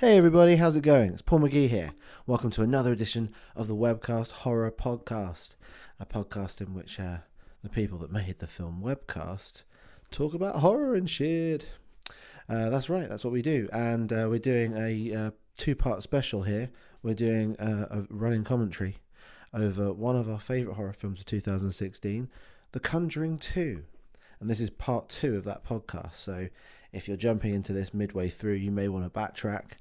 Hey everybody, how's it going? It's Paul McGhie here. Welcome to another edition of the Webcast Horror Podcast, a podcast in which the people that made the film Webcast talk about horror and shit. That's right, that's what we do. And we're doing a two-part special here. We're doing a running commentary over one of our favourite horror films of 2016, The Conjuring 2. And this is part 2 of that podcast. So if you're jumping into this midway through, you may want to backtrack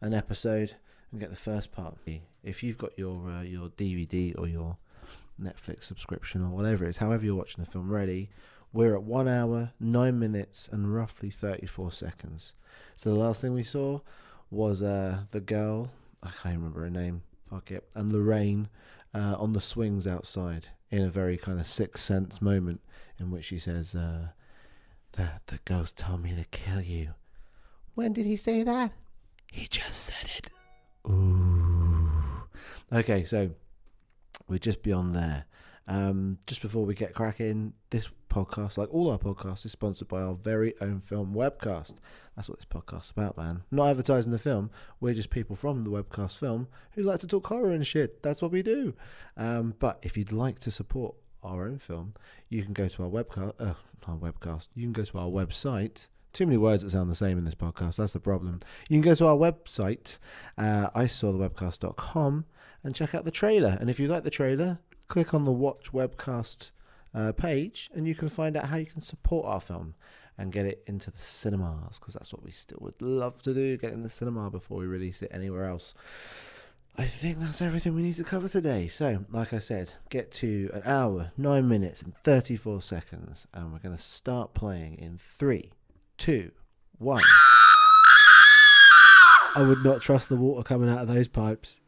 an episode and get the first part. If you've got your DVD or your Netflix subscription or whatever it is, however you're watching the film ready, we're at 1 hour, 9 minutes and roughly 34 seconds. So the last thing we saw was the girl, I can't remember her name, fuck it, and Lorraine on the swings outside in a very kind of Sixth Sense moment in which she says, the ghost told me to kill you. When did he say that? He just said it. Ooh. Okay, so we're just beyond there. Just before we get cracking, this podcast, like all our podcasts, is sponsored by our very own film Webcast. That's what this podcast's about, man. Not advertising the film. We're just people from the Webcast film who like to talk horror and shit. That's what we do. But if you'd like to support our own film, you can go to our webcast. You can go to our website. Too many words that sound the same in this podcast. That's the problem. You can go to our website, isawthewebcast.com, and check out the trailer. And if you like the trailer, click on the Watch Webcast page, and you can find out how you can support our film and get it into the cinemas, because that's what we still would love to do, get it in the cinema before we release it anywhere else. I think that's everything we need to cover today. So, like I said, get to 1 hour, 9 minutes and 34 seconds, and we're going to start playing in 3, 2, 1. I would not trust the water coming out of those pipes.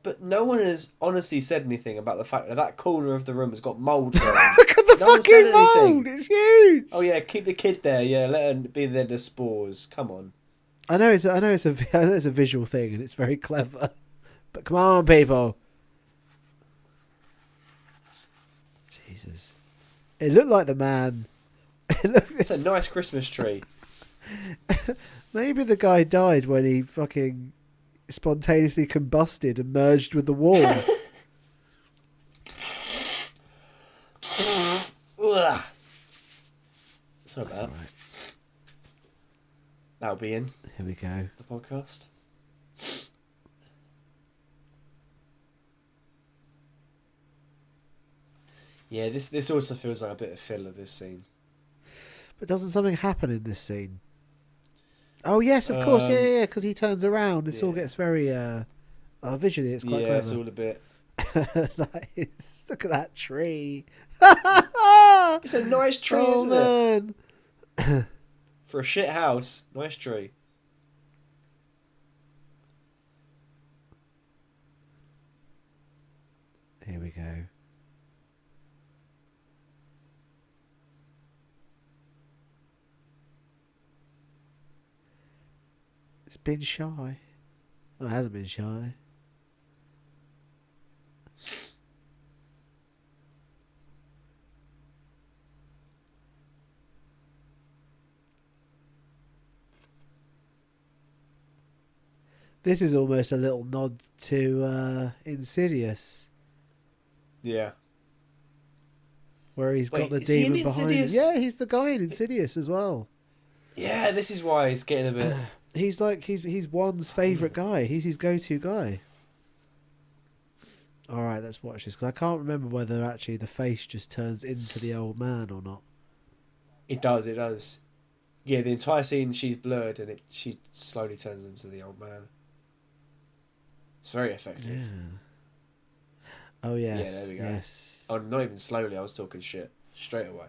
But no one has honestly said anything about the fact that that corner of the room has got mould growing. Look at the No one said fucking mould! anything. It's huge! Oh yeah, keep the kid there. Yeah, let her be there. The spores. Come on. I know it's a visual thing and it's very clever, but come on, people! Jesus, it looked like the man. It's a nice Christmas tree. Maybe the guy died when he fucking spontaneously combusted and merged with the wall. Sorry about that. Right. That'll be in. Here we go. The podcast. Yeah, this also feels like a bit of filler, this scene. But doesn't something happen in this scene? Oh yes, of course, yeah, because he turns around. This all gets very visually. It's quite clever. Yeah, it's all a bit. Look at that tree. It's a nice tree, isn't it? For a shit house, nice tree. Here we go. It's been shy. Oh, it hasn't been shy. This is almost a little nod to Insidious. Yeah. Where he's got the demon behind him. Yeah, he's the guy in Insidious as well. Yeah, this is why he's getting a bit... He's Juan's favourite guy. He's his go-to guy. Alright, let's watch this, because I can't remember whether actually the face just turns into the old man or not. It does. Yeah, the entire scene, she's blurred and she slowly turns into the old man. It's very effective. Yeah. Oh, yes. Yeah, there we go. Yes. Oh, not even slowly, I was talking shit. Straight away.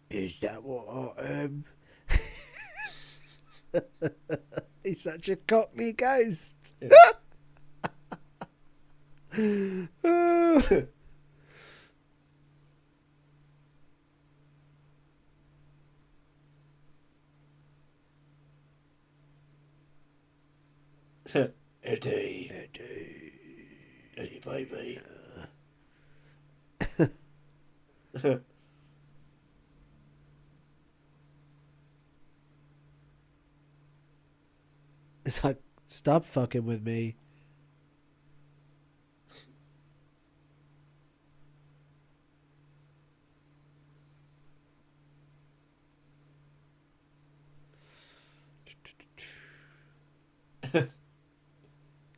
Is that what I am? He's such a cockney ghost. Yeah. Eddie. Eddie, baby. It's like, stop fucking with me.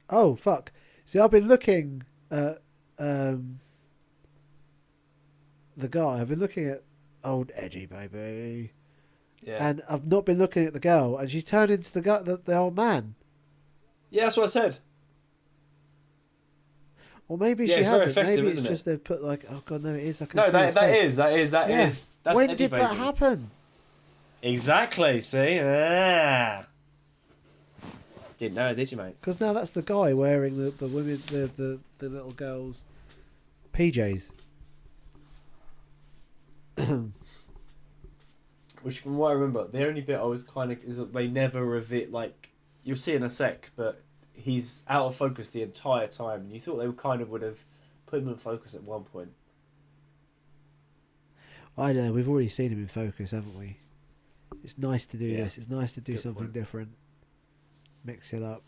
Oh, fuck. See, I've been looking at the guy. I've been looking at old Eddie, baby. Yeah. And I've not been looking at the girl. And she's turned into the old man. Yeah, that's what I said. Or maybe Yeah, she it's very hasn't. effective, Maybe it's isn't just it? they've put like, oh god, no, it is. I can No, see his face. that is. That's When Eddie, did baby. that happen? Exactly, see? Ah. Didn't know, did you, mate? Because now that's the guy wearing the women, the little girls' PJs. Which, from what I remember, the only bit I was kind of... is that they never reveal... Like, you'll see in a sec, but he's out of focus the entire time. And you thought they would have put him in focus at one point. I don't know. We've already seen him in focus, haven't we? It's nice to do Yeah. this. It's nice to do Good something point. different. Mix it up.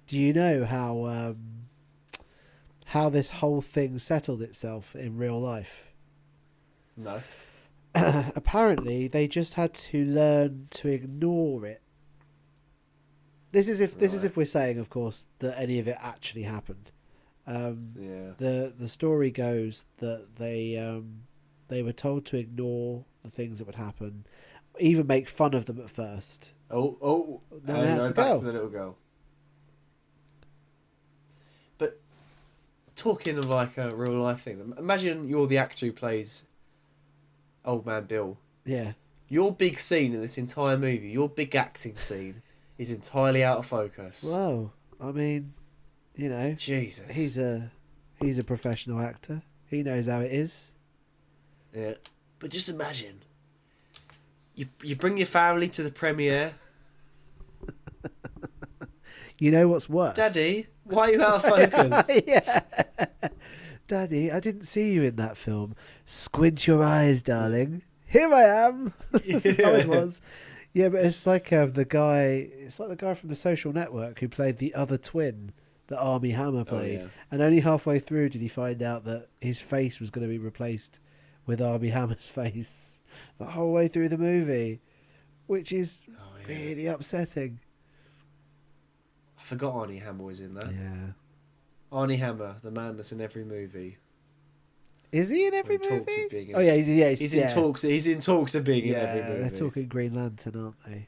Do you know how this whole thing settled itself in real life? No. Apparently, they just had to learn to ignore it. This is if we're saying, of course, that any of it actually happened. Yeah. The story goes that they were told to ignore the things that would happen, even make fun of them at first. Oh. Now it has to back go. to the little girl. But talking of like a real life thing, imagine you're the actor who plays Old Man Bill. Yeah. Your big scene in this entire movie, your big acting scene, is entirely out of focus. Well, I mean, you know, Jesus. he's a professional actor. He knows how it is. Yeah. But just imagine. You bring your family to the premiere. You know what's worse? Daddy, why are you out of focus? Yeah. Daddy, I didn't see you in that film. Squint your eyes, darling. Here I am. This is how it was. Yeah, but it's like the guy. It's like the guy from The Social Network who played the other twin that Armie Hammer played, yeah. and only halfway through did he find out that his face was going to be replaced with Armie Hammer's face the whole way through the movie, which is really upsetting. I forgot Arnie Hammer was in that. Yeah. Arnie Hammer, the man that's in every movie. Is he in every Or in movie? talks of being in- Oh yeah, he's in talks. He's in talks of being in every movie. They're talking Green Lantern, aren't they?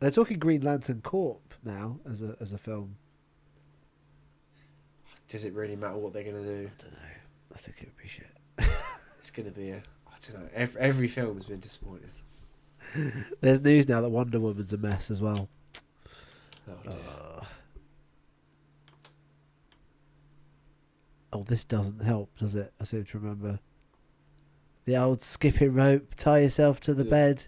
They're talking Green Lantern Corp now as a film. Does it really matter what they're gonna do? I don't know. I think it would be shit. It's gonna be I don't know. Every film has been disappointing. There's news now that Wonder Woman's a mess as well. Oh dear. Oh, this doesn't help, does it? I seem to remember. The old skipping rope, tie yourself to the bed.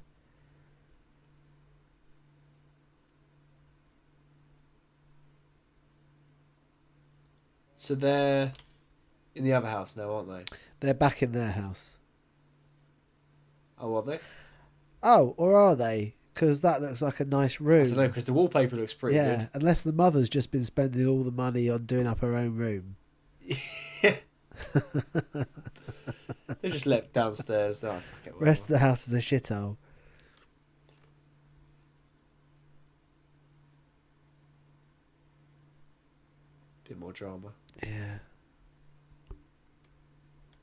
So they're in the other house now, aren't they? They're back in their house. Oh, are they? Oh, or are they? Because that looks like a nice room. I don't know, because the wallpaper looks pretty good. Unless the mother's just been spending all the money on doing up her own room. They just left downstairs. No, fuck it, Rest of the house is a shithole. Bit more drama. Yeah.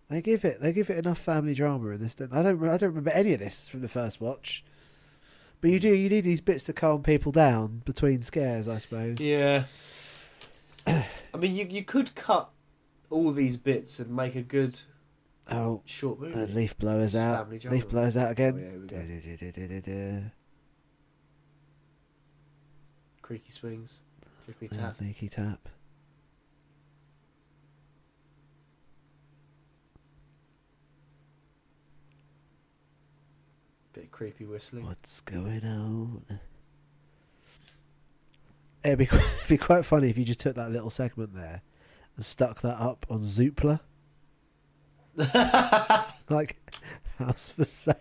They give it enough family drama in this. I don't remember any of this from the first watch. But you need these bits to calm people down between scares, I suppose. Yeah. I mean, you could cut all these bits and make a good short movie. Leaf blowers Just out. family drama. Leaf blowers out again. Oh, yeah, here we go. Creaky swings. Drippy tap. Leaky tap. Bit of creepy whistling. What's going on? It'd be quite funny if you just took that little segment there and stuck that up on Zoopla. Like, house for sale.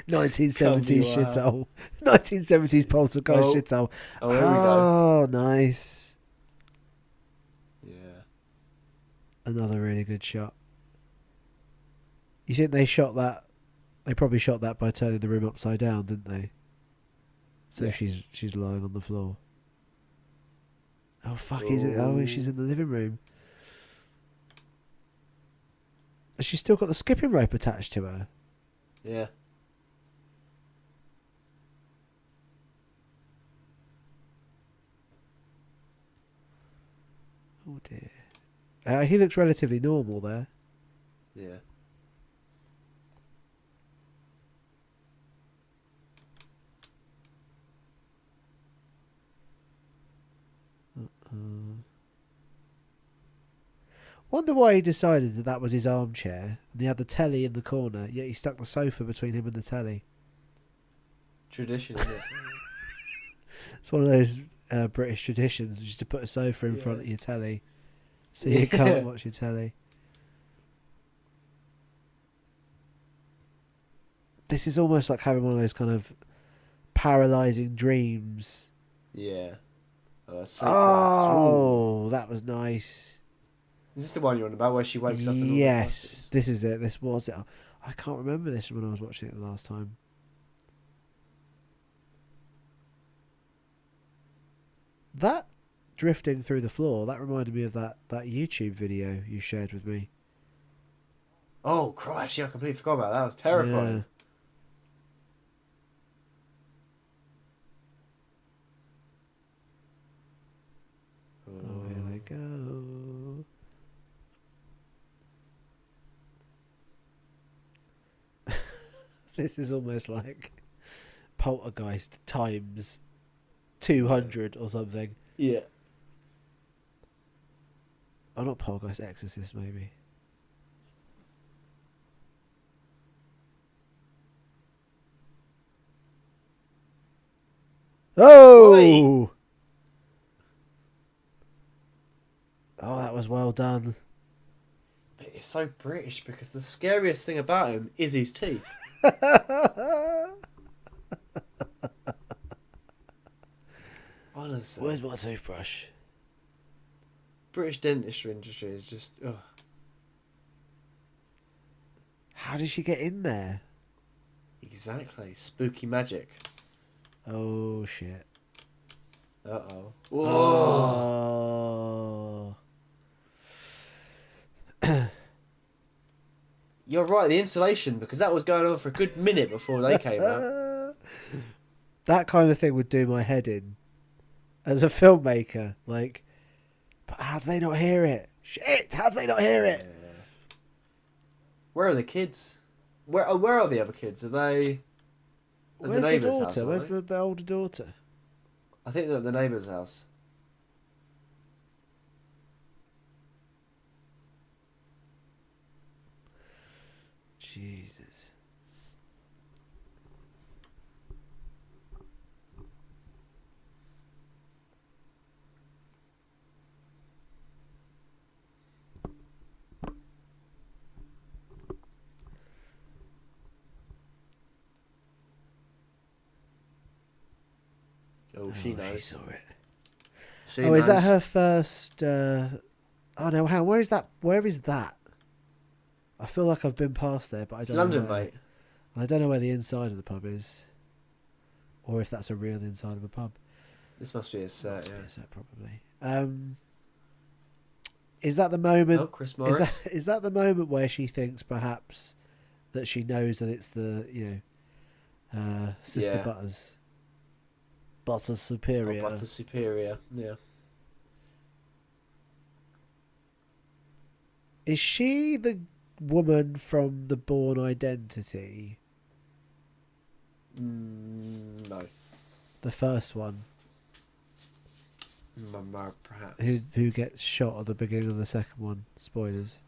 1970s shithole. 1970s poltergeist shithole. Oh, there we go. Oh, nice. Yeah. Another really good shot. You think they shot that? They probably shot that by turning the room upside down, didn't they? So Yeah. she's lying on the floor. Oh fuck! Is it? Oh, she's in the living room. Has she still got the skipping rope attached to her? Yeah. Oh dear. He looks relatively normal there. Yeah. Wonder why he decided that was his armchair and he had the telly in the corner, yet he stuck the sofa between him and the telly. Tradition, isn't it? It's one of those British traditions, just to put a sofa in front of your telly so you can't watch your telly. This is almost like having one of those kind of paralysing dreams. Yeah. Oh, that was nice. Is this the one you're on about where she wakes up and all yes, this is it. This was it. I can't remember this when I was watching it the last time. That drifting through the floor, that reminded me of that YouTube video you shared with me. Oh, Christ, yeah, I completely forgot about that. That was terrifying. Yeah. Oh, here they go. This is almost like Poltergeist times 200 or something. Yeah. Oh, not Poltergeist, Exorcist maybe. Oh! Oi! Oh, that was well done. But it's so British because the scariest thing about him is his teeth. Honestly. Where's my toothbrush? British dentistry industry is just... Ugh. How did she get in there? Exactly. Spooky magic. Oh, shit. Uh-oh. Oh. You're right, the insulation, because that was going on for a good minute before they came out. That kind of thing would do my head in. As a filmmaker. Like, but how do they not hear it? Shit, how do they not hear it? Yeah. Where are the kids? Where are the other kids? Are they... Where's the neighbour's daughter? house, aren't Where's they? the older daughter? I think they're at the neighbour's house. Jesus. Oh, she knows. She saw it. She Is that knows. her first... Oh no, where is that? Where is that? I feel like I've been past there, but I It's don't London, know where. mate. I don't know where the inside of the pub is. Or if that's a real inside of a pub. This must be a set, Must be yeah. a set, probably. Is that the moment... Oh, Chris Morris. Is that the moment where she thinks perhaps that she knows that it's the, Sister Yeah. Butters? Butters Superior. Oh, Butter Superior, yeah. Is she the woman from the Bourne Identity? No. the first one, Perhaps. who gets shot at the beginning of the second one. Spoilers.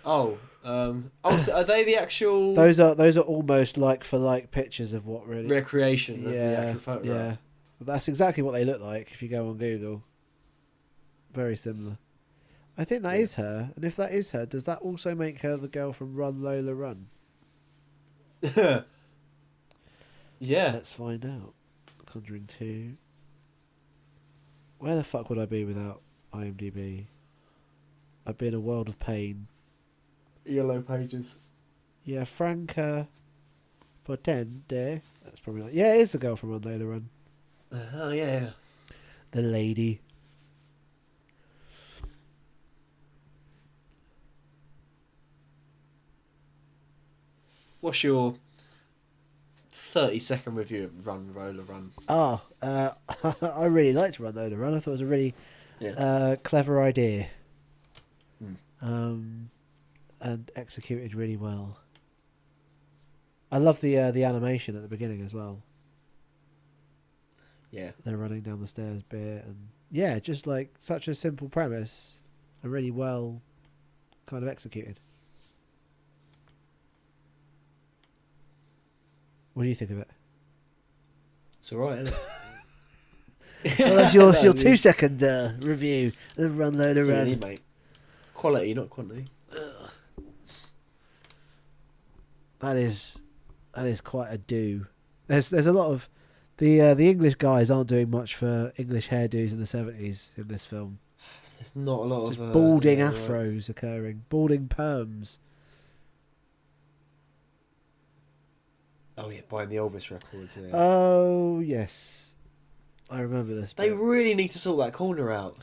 So are they the actual Those are almost like for like pictures of what really. recreation of the Yeah, actual photograph? yeah. But that's exactly what they look like if you go on Google. Very similar. I think that is her, and if that is her, does that also make her the girl from Run Lola Run? Yeah. Let's find out. Conjuring 2. Where the fuck would I be without IMDb? I'd be in a world of pain. Yellow pages. Yeah, Franca Potente. That's probably not. Yeah, it is the girl from Run Lola Run. Oh yeah. The lady. What's your 30-second review of Run Roller Run? Oh, I really liked Run Lola Run. I thought it was a really clever idea. And executed really well. I love the animation at the beginning as well. Yeah. They're running down the stairs bit, and yeah, just like such a simple premise, and really well kind of executed. What do you think of it? It's alright, isn't it? Well, that's your 2-second review of Run Lola That's all you Run. need, mate. Quality, not quantity. That is quite a do. There's a lot of the English guys aren't doing much for English hairdos in the 70s in this film. There's not a lot Just of balding yeah, afros occurring, balding perms. Oh yeah, buying the Elvis records. Yeah. Oh yes, I remember this. They bit. really need to sort that corner out.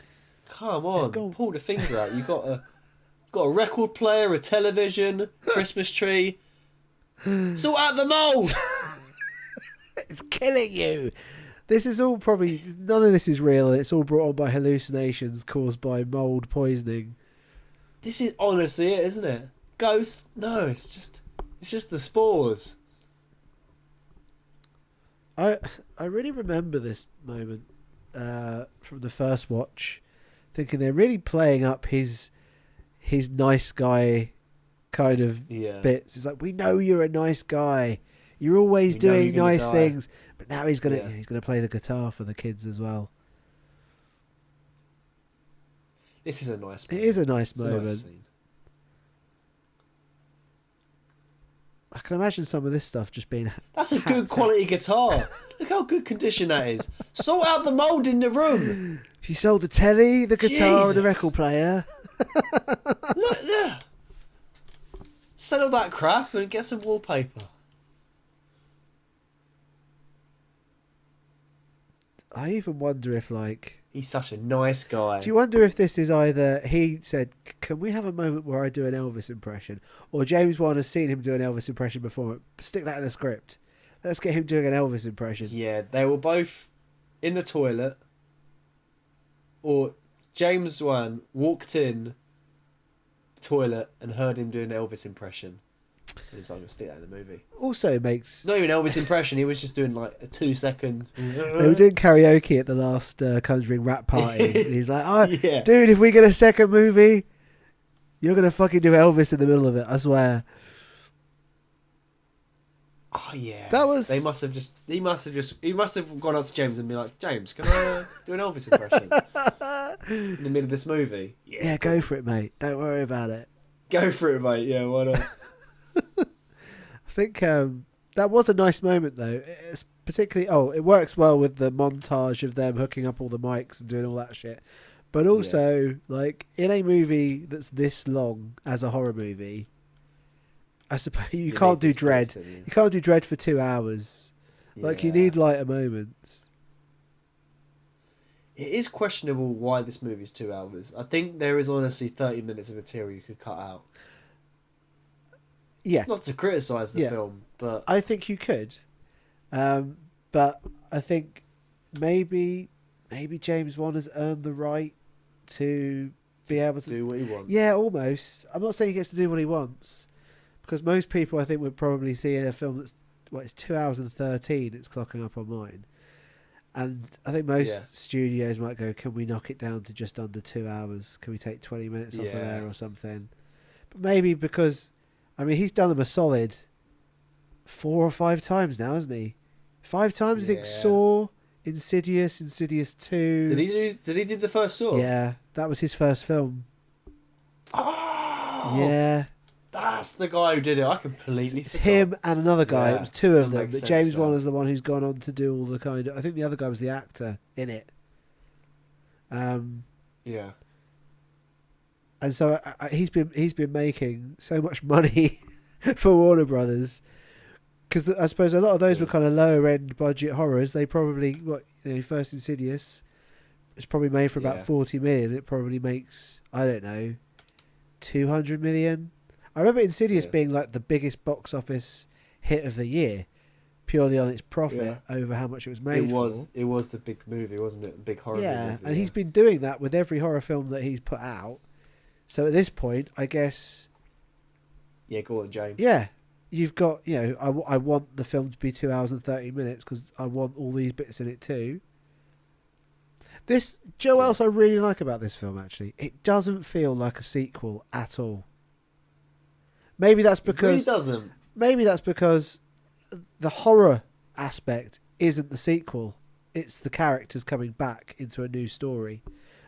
Come on, pull the finger out. You got a record player, a television, Christmas tree. Sort out the mould. It's killing you. This is all probably none of this is real. It's all brought on by hallucinations caused by mold poisoning. This is honestly it, isn't it? Ghosts? No, it's just the spores. I really remember this moment from the first watch, thinking they're really playing up his nice guy kind of bits. It's like, we know you're a nice guy. You're always doing nice things, but now he's gonna play the guitar for the kids as well. This is a nice moment. It is a nice moment. Nice scene. I can imagine some of this stuff just being... That's a good quality guitar. Look how good condition that is. Sort out the mould in the room. If you sold the telly, the guitar, Jesus. and the record player... Look there. Settle that crap and get some wallpaper. I even wonder if, like... He's such a nice guy. Do you wonder if this is either he said, can we have a moment where I do an Elvis impression? Or James Wan has seen him do an Elvis impression before. Stick that in the script. Let's get him doing an Elvis impression. Yeah, they were both in the toilet. Or James Wan walked in the toilet and heard him doing an Elvis impression. And he's like, I'm going to stick that in the movie. Also makes... Not even Elvis impression, he was just doing like a 2-second... They were doing karaoke at the last Conjuring rap party. And he's like, dude, if we get a second movie, you're going to fucking do Elvis in the middle of it, I swear. Oh yeah. That was... He must have gone up to James and be like, James, can I do an Elvis impression? In the middle of this movie? Yeah, go for it, mate. Don't worry about it. Go for it, mate. Yeah, why not? I think that was a nice moment, though. It's particularly... it works well with the montage of them hooking up all the mics and doing all that shit. But also, like, in a movie that's this long as a horror movie, I suppose you can't do Dread. You can't do Dread for 2 hours. Like, you need lighter moments. It is questionable why this movie's 2 hours. I think there is honestly 30 minutes of material you could cut out. Yeah. Not to criticise the film, but... I think you could. But I think maybe James Wan has earned the right to be able to... do what he wants. Yeah, almost. I'm not saying he gets to do what he wants. Because most people, I think, would probably see a film that's... Well, it's 2 hours and 13 it's clocking up on mine. And I think most Yeah. studios might go, can we knock it down to just under 2 hours? Can we take 20 minutes off of Yeah. there or something? But maybe because, I mean, he's done them a solid 4 or 5 times now, hasn't he? 5 times, I think. Yeah. Saw, Insidious, Insidious 2. Did he do the first Saw? Yeah, that was his first film. Oh, Yeah. that's the guy who did it. I completely It's forgot. him and another guy. Yeah, It was 2 of that them. makes But sense James now. Wan is the one who's gone on to do all the kind of... I think the other guy was the actor in it. Yeah. And so he's been making so much money for Warner Brothers, because I suppose a lot of those were kind of lower end budget horrors. They probably first Insidious, it's probably made for about 40 million. It probably makes, I don't know, 200 million. I remember Insidious being like the biggest box office hit of the year, purely on its profit over how much it was made for. It was the big movie, wasn't it? The big horror movie. Yeah, and he's been doing that with every horror film that he's put out. So at this point, I guess... Yeah, go on, James. Yeah, you've got, I want the film to be 2 hours and 30 minutes because I want all these bits in it too. Do you know what else I really like about this film, actually? It doesn't feel like a sequel at all. Maybe that's because... It really doesn't. Maybe that's because the horror aspect isn't the sequel. It's the characters coming back into a new story.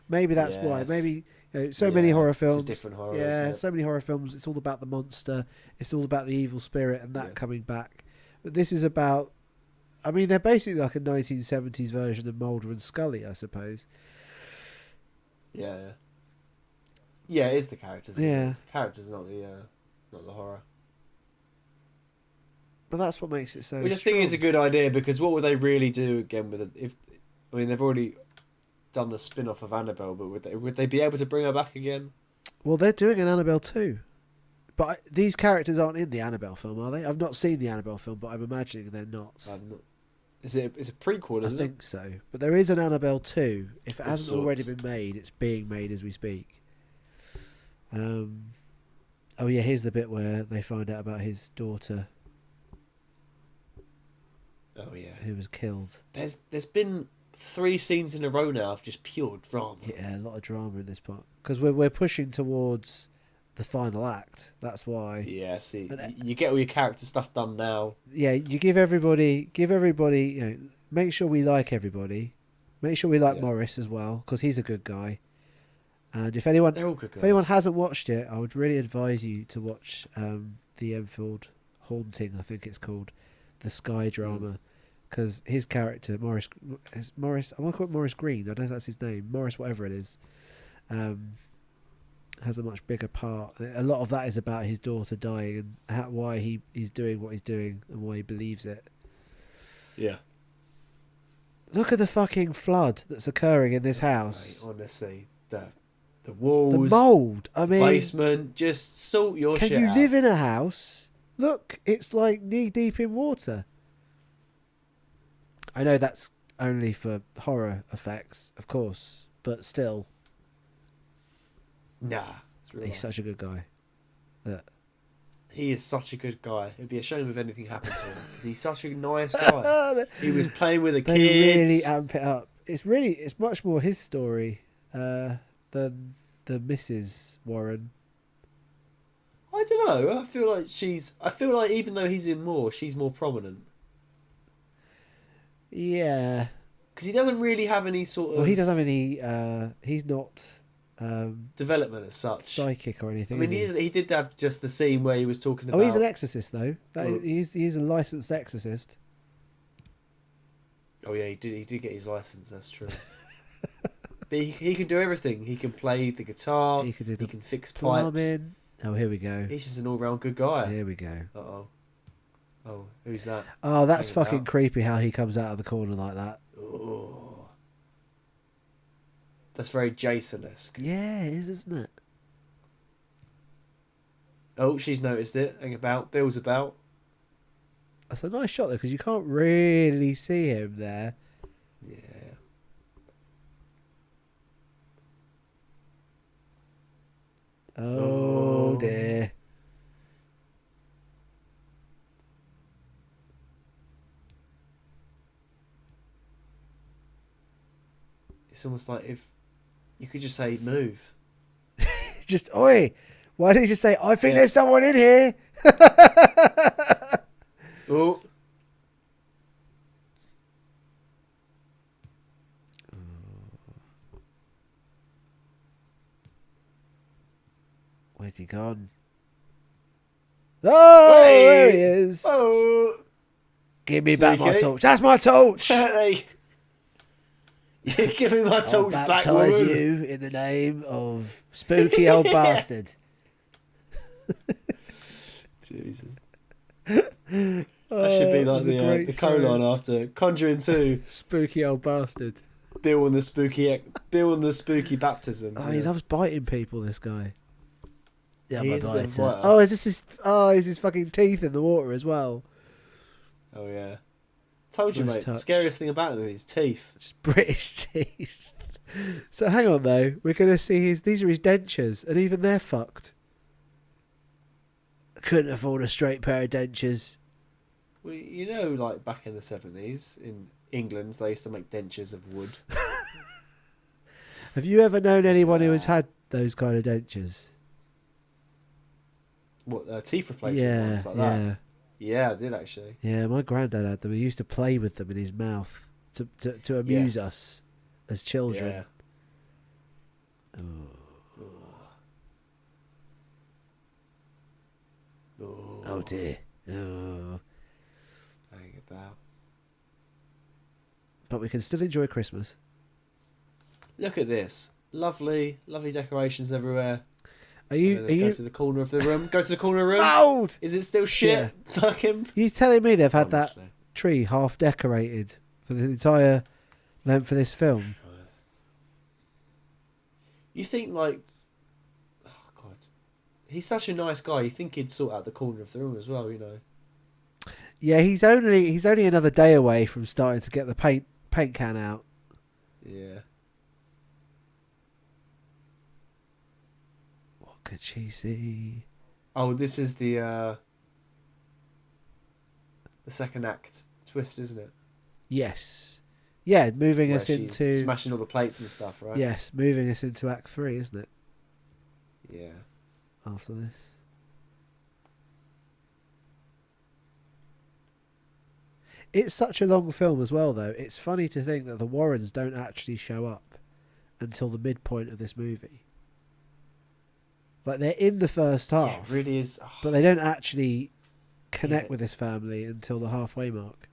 Maybe that's why. Maybe... many horror films. It's a different horror. Yeah, so many horror films. It's all about the monster. It's all about the evil spirit and that coming back. But this is about. I mean, they're basically like a 1970s version of Mulder and Scully, I suppose. Yeah. Yeah, it is the characters. Yeah, it's the characters, not the horror. But that's what makes it so. Which I think is a good idea, because what would they really do again with it? They've already done the spin-off of Annabelle, but would they be able to bring her back again? Well, they're doing an Annabelle too, but these characters aren't in the Annabelle film, are they? I've not seen the Annabelle film, but I'm imagining they're not. Is it? It's a prequel, isn't it? I think so, but there is an Annabelle 2. If it hasn't already been made, it's being made as we speak. Oh yeah, here's the bit where they find out about his daughter. Oh yeah, who was killed. There's been 3 scenes in a row now of just pure drama. Yeah, a lot of drama in this part because we're pushing towards the final act. That's why. Yeah, see, you get all your character stuff done now. Yeah, you give everybody. Make sure we like everybody. Make sure we like Morris as well, because he's a good guy. And if anyone, they're all good guys. If anyone hasn't watched it, I would really advise you to watch the Enfield Haunting. I think it's called, the Sky drama, because his character Morris. I want to call it Morris Green. I don't know if that's his name. Morris, whatever it is, has a much bigger part. A lot of that is about his daughter dying and why he's doing what he's doing and why he believes it. Yeah. Look at the fucking flood that's occurring in this house. Mate, honestly, the walls, the mould. I mean, basement. Just sort your shit out. Can you live in a house? Look, it's like knee deep in water. I know that's only for horror effects, of course, but still. Nah, it's real He's life. such a good guy. He is such a good guy. It'd be a shame if anything happened to him, because he's such a nice guy. He was playing with the they kids. Really amp it up. It's much more his story than the Mrs. Warren. I don't know. I feel like even though he's in more, she's more prominent. Yeah. Because he doesn't really have any sort of... Well, he doesn't have any... he's not... development as such. Psychic or anything. I mean, he did have just the scene where he was talking about... Oh, he's an exorcist, though. He's a licensed exorcist. Oh, yeah, he did get his license, that's true. But he can do everything. He can play the guitar, he can fix pipes. Oh, here we go. He's just an all-round good guy. Here we go. Uh-oh. Oh, who's that? Oh, that's fucking creepy how he comes out of the corner like that. Oh. That's very Jason-esque. Yeah, it is, isn't it? Oh, she's noticed it. Hang about. Bill's about. That's a nice shot, though, because you can't really see him there. Yeah. Oh, dear. it's almost like if you could just say move. Just, oi, why didn't you just say, I think there's someone in here? Oh. Where's he gone? Oh, Hey! there he is. Oh. Give me back my torch. That's my torch. Give me my torch I'll back, baptise woman. you in the name of spooky old bastard. Jesus. That should be like the colon after Conjuring 2. Spooky old bastard. Bill and the spooky baptism. Oh, he loves biting people, this guy. Yeah, He is a bit of a biter. Oh, is his fucking teeth in the water as well? Oh yeah. Told you, Nice mate. touch. The scariest thing about him is his teeth. Just British teeth. So hang on though, we're gonna see these are his dentures, and even they're fucked. Couldn't afford a straight pair of dentures. Well, you know, like back in the 70s in England, they used to make dentures of wood. Have you ever known anyone who has had those kind of dentures? What, teeth replacement ones like that? Yeah, I did actually. Yeah, my granddad had them. He used to play with them in his mouth to amuse us as children. Yeah. Oh dear. Oh. Hang about. But we can still enjoy Christmas. Look at this. Lovely, lovely decorations everywhere. Go to the corner of the room. Go to the corner of the room. Old! Is it still shit? Yeah. Fuck him. You telling me they've had Honestly. that tree half decorated for the entire length of this film? You think like, oh god, he's such a nice guy. You think he'd sort out the corner of the room as well, you know? Yeah, he's only another day away from starting to get the paint can out. Yeah. What could she see? Oh, this is the second act twist, isn't it? Yes. Yeah, moving Where us she's into smashing all the plates and stuff, right? Yes, moving us into Act 3, isn't it? Yeah. After this. It's such a long film as well, though. It's funny to think that the Warrens don't actually show up until the midpoint of this movie. Like, they're in the first half. Yeah, it really is. Oh, but they don't actually connect with this family until the halfway mark.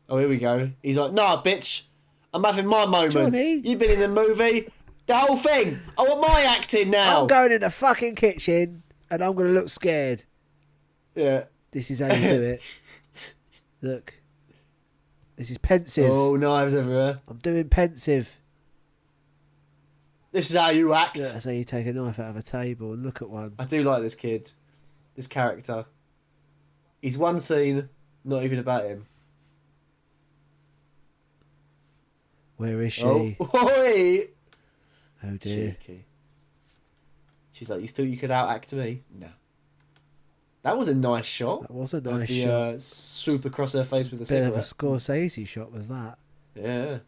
oh, here we go. He's like, nah, bitch. I'm having my moment. Johnny? You've been in the movie. The whole thing. I want my acting now. I'm going in the fucking kitchen and I'm going to look scared. Yeah. This is how you do it. Look. This is pensive. Oh, knives everywhere. I'm doing pensive. This is how you act. Yeah, that's how you take a knife out of a table and look at one. I do like this kid. This character. He's one scene, not even about him. Where is she? Oh, oi! Oh dear. Cheeky. She's like, you thought you could outact me? No. That was a nice shot. That was a Of nice the shot. soup across her face with a Bit cigarette. of a Scorsese shot was that. Yeah.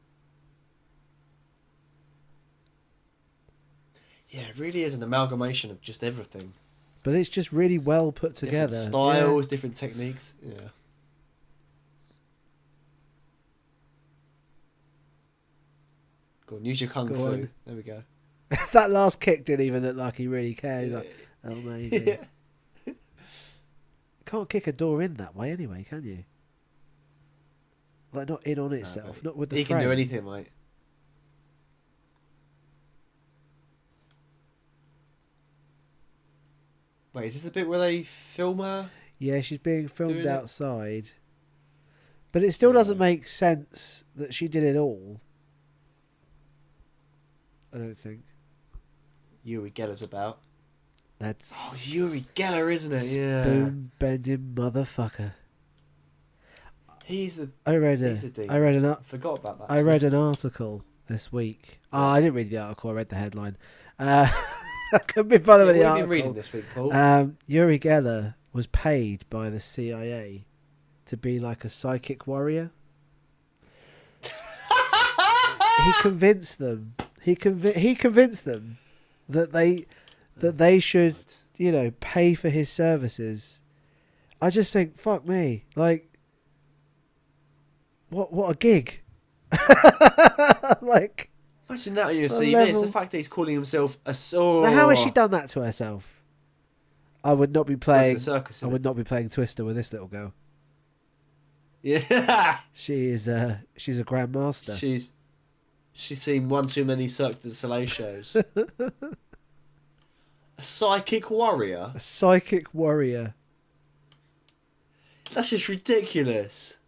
Yeah, it really is an amalgamation of just everything. But it's just really well put together. Different styles, different techniques. Yeah. Go on, use your kung fu. on. There we go. Yeah. That last kick didn't even look like he really cared. He's like, oh maybe. Can't kick a door in that way anyway, can you? Like not in on itself, not with the He frame. can do anything, mate. Wait, is this the bit where they film her? Yeah, she's being filmed Doing it? outside. But it still doesn't make sense that she did it all. I don't think. Yuri Geller's about. That's Oh, Yuri Geller, isn't it? Yeah. spoon bending motherfucker. He's a I read an I forgot about that. I read twist. an article this week. Oh, I didn't read the article. I read the headline. I couldn't be bothered with What the have you article. been reading this week, Paul? Yuri Geller was paid by the CIA to be like a psychic warrior. he convinced them. He convinced them that they should, you know, pay for his services. I just think, fuck me, like, what a gig. Like, imagine that on your CV. level... It's the fact that he's calling himself a saw. Now, how has she done that to herself? I would not be playing. Circus, I would not be playing Twister with this little girl. Yeah, she's a grandmaster. She's seen one too many Cirque du Soleil shows. A psychic warrior. A psychic warrior. That's just ridiculous.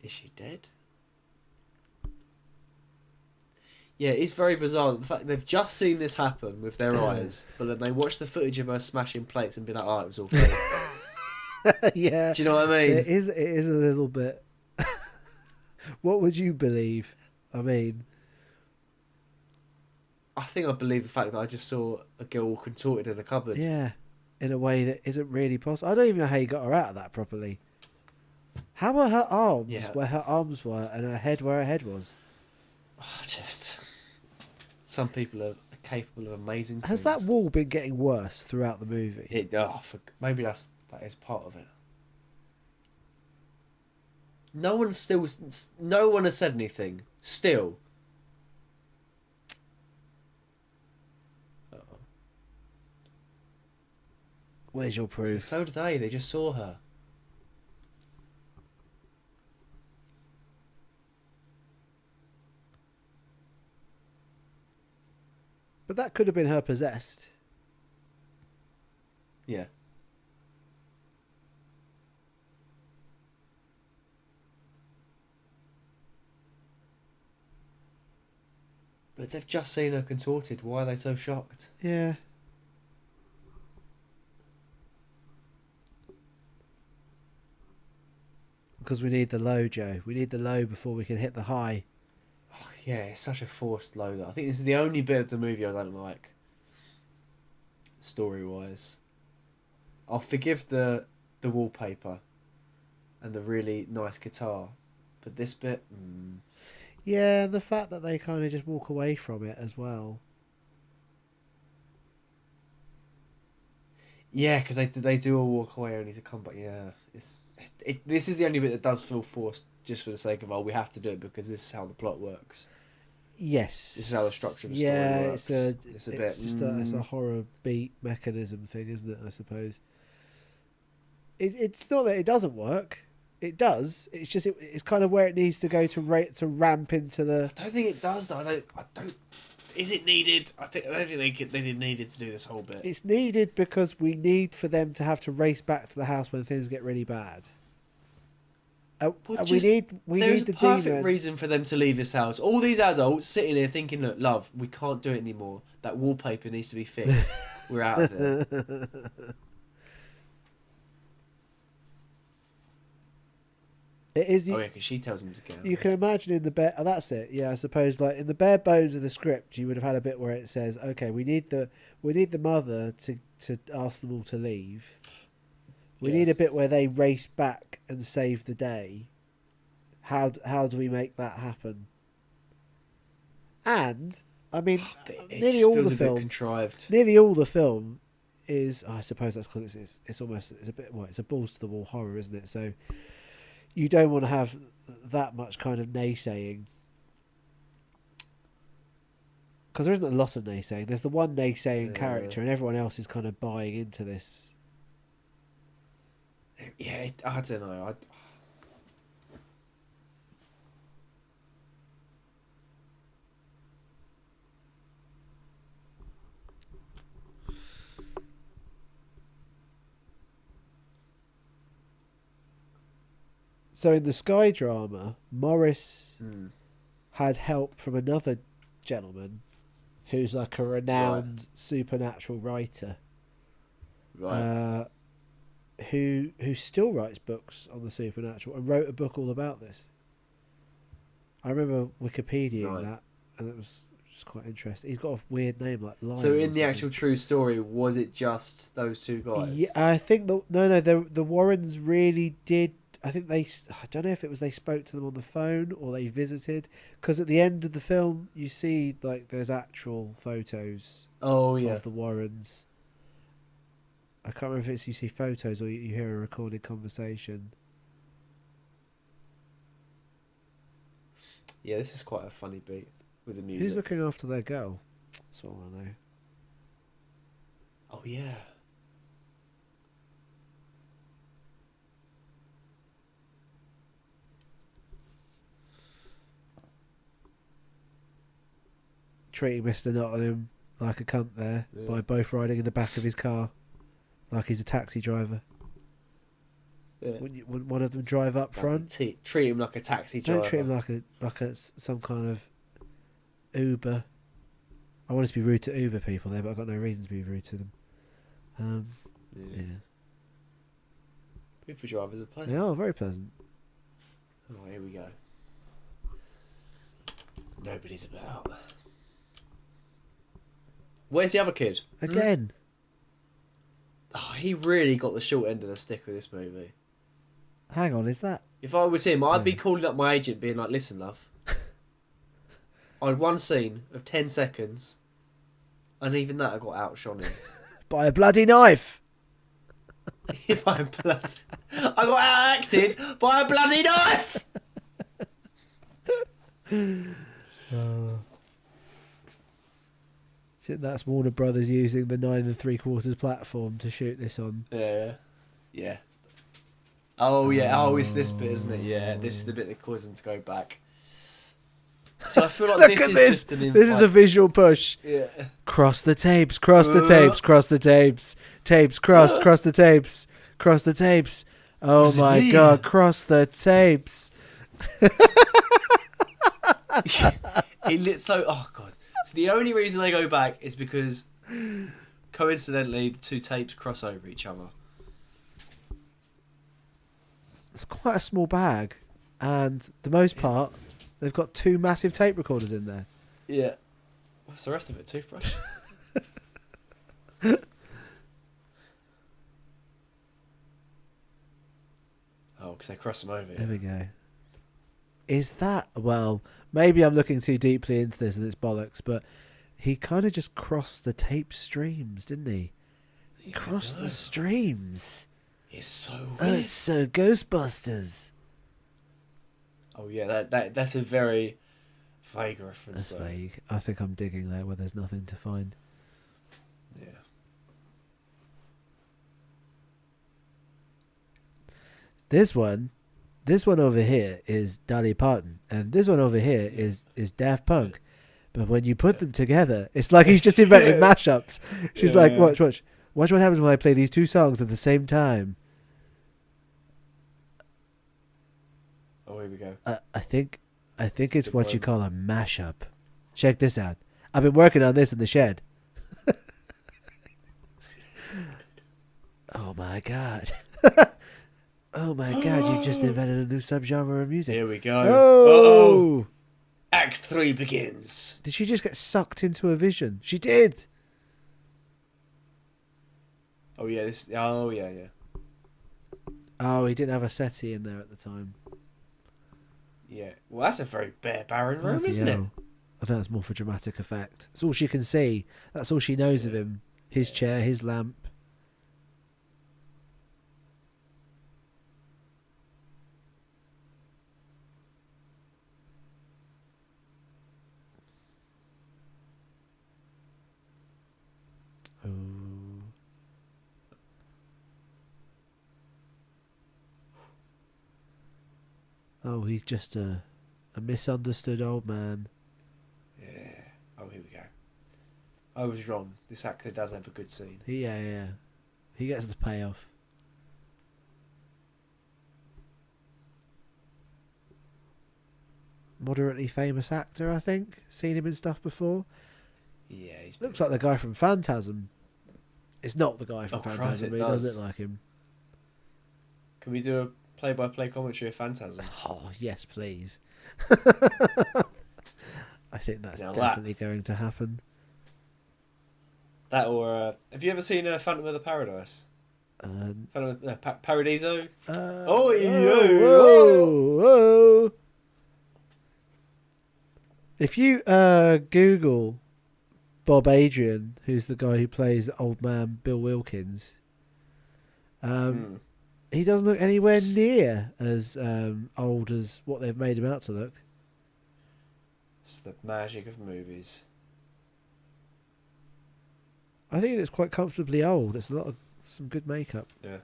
Is she dead? Yeah, it's very bizarre. The fact they've just seen this happen with their eyes, but then they watch the footage of her smashing plates and be like, "Oh, it was all fake." Yeah. Do you know what I mean? It is a little bit. What would you believe? I mean, I think I believe the fact that I just saw a girl contorted in a cupboard. Yeah, in a way that isn't really possible. I don't even know how you got her out of that properly. How were her arms where her arms were and her head where her head was? Just some people are capable of amazing things. Has that wall been getting worse throughout the movie? Maybe that is part of it. No one has said anything. Still. Uh-oh. Where's your proof? So did they. They just saw her. But that could have been her possessed. Yeah. But they've just seen her contorted. Why are they so shocked? Yeah. Because we need the low, Joe. We need the low before we can hit the high. Oh, yeah, it's such a forced low. I think this is the only bit of the movie I don't like. Story-wise. I'll forgive the wallpaper and the really nice guitar. But this bit... Yeah, the fact that they kind of just walk away from it as well. Yeah, because they do all walk away only to come back. Yeah, this is the only bit that does feel forced, just for the sake of we have to do it because this is how the plot works. Yes, this is how the structure of the story works. It's a horror beat mechanism thing, isn't it? I suppose. It's not that it doesn't work. It does. It's just it's kind of where it needs to go to ramp into the. I don't think it does though. I don't. Is it needed? I don't think they did needed to do this whole bit. It's needed because we need for them to have to race back to the house when things get really bad. We need the perfect demon. Reason for them to leave this house. All these adults sitting here thinking, "Look, love, we can't do it anymore. That wallpaper needs to be fixed. We're out of there." It is. Because she tells him to get out. You can imagine in the bare. Oh, that's it. Yeah, I suppose like in the bare bones of the script, you would have had a bit where it says, "Okay, we need the mother to ask them all to leave. We need a bit where they race back and save the day. How do we make that happen?" And I mean, nearly all the film contrived. Nearly all the film is. I suppose that's because it's almost a bit. Well, it's a balls to the wall horror, isn't it? So. You don't want to have that much kind of naysaying. Because there isn't a lot of naysaying. There's the one naysaying character and everyone else is kind of buying into this. Yeah, I don't know. So in the Sky drama, Morris had help from another gentleman who's like a renowned supernatural writer. Right. Who still writes books on the supernatural and wrote a book all about this. I remember Wikipediaing that, and it was just quite interesting. He's got a weird name like Lion. So in the actual true story, was it just those two guys? Yeah, I think the Warrens really did I think I don't know if it was they spoke to them on the phone or they visited, because at the end of the film you see like there's actual photos Oh yeah. of the Warrens. I can't remember if it's you see photos or you hear a recorded conversation. Yeah, this is quite a funny beat with the music. Who's looking after their girl? That's all I know. Oh yeah. Treating Mr. Nottingham like a cunt there by both riding in the back of his car like he's a taxi driver. Yeah. Wouldn't one of them drive up front? Treat him like a taxi driver. Don't treat him like a some kind of Uber. I want to be rude to Uber people there, but I've got no reason to be rude to them. Yeah. Uber drivers are pleasant. They are very pleasant. Oh, here we go. Nobody's about. Where's the other kid? Again. Oh, he really got the short end of the stick with this movie. Hang on, is that? If I was him, I'd be calling up my agent being like, listen, love. I had one scene of 10 seconds, and even that I got outshone him. By a bloody knife! If I got out-acted by a bloody knife! That's Warner Brothers using the 9 3/4 platform to shoot this on. Yeah. Yeah. Oh, yeah. Oh, it's this bit, isn't it? Yeah, this is the bit that caused them to go back. So I feel like Look this at is this. just an invite. This is a visual push. Yeah. Cross the tapes, cross the tapes, cross the tapes. Tapes, cross the tapes, cross the tapes. Oh my god, cross the tapes. Oh god. So the only reason they go back is because coincidentally the two tapes cross over each other. It's quite a small bag, and the most part, they've got 2 massive tape recorders in there. Yeah. What's the rest of it? Toothbrush? Oh, because they cross them over. Yeah. There we go. Is that... Well, maybe I'm looking too deeply into this and it's bollocks, but he kind of just crossed the tape streams, didn't he? He crossed the streams. It's so weird. Oh, it's so Ghostbusters. Oh, yeah, that's a very vague reference. That's vague. I think I'm digging there where there's nothing to find. Yeah. This one over here is Dolly Parton, and this one over here is Daft Punk. But when you put them together, it's like he's just inventing mashups. She's like, watch what happens when I play these 2 songs at the same time. Oh, here we go. I think it's what you call a mashup. Check this out. I've been working on this in the shed. Oh my god. Oh my god, you just invented a new subgenre of music. Here we go. Oh! Act 3 begins. Did she just get sucked into a vision? She did! Oh, yeah. Oh, yeah. Oh, he didn't have a settee in there at the time. Yeah. Well, that's a very barren room, isn't it? I think that's more for dramatic effect. It's all she can see. That's all she knows of him. His chair, his lamp. Oh, he's just a misunderstood old man. Yeah. Oh, here we go. I was wrong. This actor does have a good scene. Yeah. He gets the payoff. Moderately famous actor, I think. Seen him in stuff before. Yeah, he's Looks like the guy from Phantasm. It's not the guy from Phantasm, Christ, it but he does look like him. Can we do a play-by-play commentary of Phantasm? Oh, yes, please. I think that's Now definitely going to happen. That or... have you ever seen Phantom of the Paradise? Paradiso. Oh, Oh. whoa. If you Google Bob Adrian, who's the guy who plays old man Bill Wilkins, he doesn't look anywhere near as old as what they've made him out to look. It's the magic of movies. I think it's quite comfortably old. It's some good makeup. Yeah.